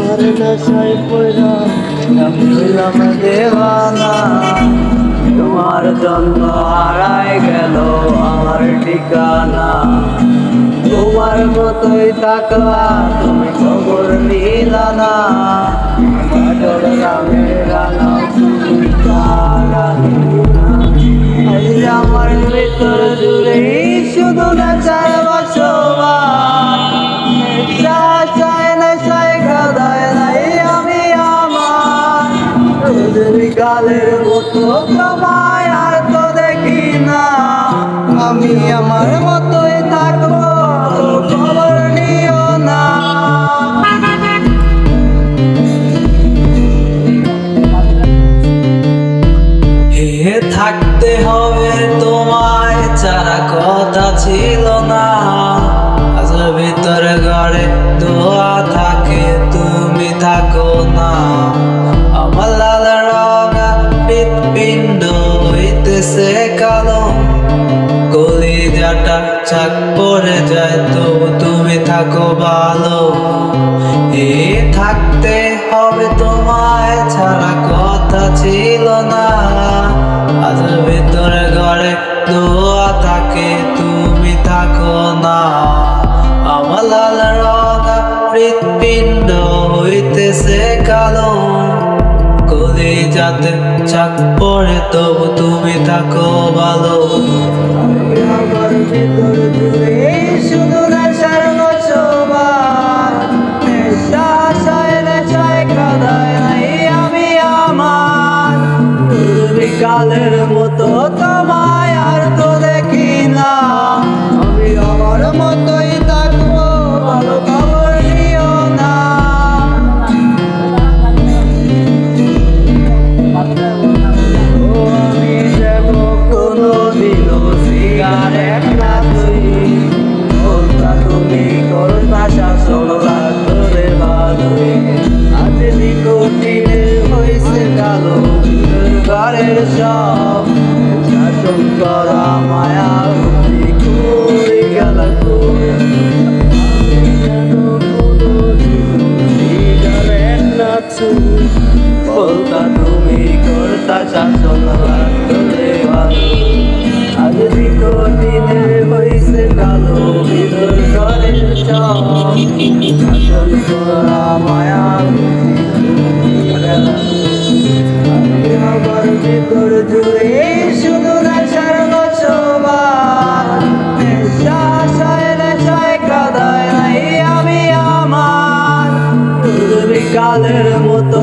তোমার নেশায় পড়া আমি হইলাম দেওয়ানা। তোমার জন্য হারায় গেল আমার ঠিকানা। তোমার মতোই থাকলা তুমি খবর নিলা না। কাজল রামের রানা তুমি তারা নিলা। আমার ভিতর জুড়ে শুধু নেশার বসবাস। নেশা চায় নেশায় খাদায় নাই আমি আমার। বিকালের মতো তোমায় আর তো দেখি না। আমি আমার মতোই থাকবো খবর নিও না। হে থাকতে হবে তোমায় ছাড়া কথা ছিল না। আজ ভিতরে ঘরে দোয়া থাকে তুমি থাকো না। আমার লাল রঙা হৃৎপিণ্ড হইতেছে কালো। কলিজাটা চাক পড়ে যায় তবু তুমি থাকো ভালো। হে থাকতে হবে তোমায় ছাড়া কথা ছিল না। আজ ভিতরে ঘরে দোয়া থাকে তুমি থাকো না। আমার লাল রঙা হৃৎপিণ্ড হইতেছে কালো। কলিজাতে চাক পড়ে তবু তুমি থাকো ভালো। আমার ভিতর জুড়ে শুধু নেশার বসবাস। নেশা চায় নেশায় কাদায় নাই আমি আমার। বিকালের মতো তোমায় আর তো দেখি না। আমি আমার মতোই থাকবো ভালো খবর নিও না। আমি দেব কোনো দিনও সিগারেট না তুই। বলতা তুমি করতা শাসন লাগলে ভালোই। আজ নিকটিনে হয়েছে কালো ঘরের সব। শাসন করা মায়া করে গেল সিগারেট না তুই। বলতা তুমি করতা শাসন লাগলে ভালো। আজ নিকটিনে হয়েছে কালো ভিতর ঘরের সব। শাসন করা মায়া আমার ভিতর জুড়ে শুধু নেশার বসবাস। নেশা চায় নেশায় কাদায় নাই আমি আমার। বিকালের মতো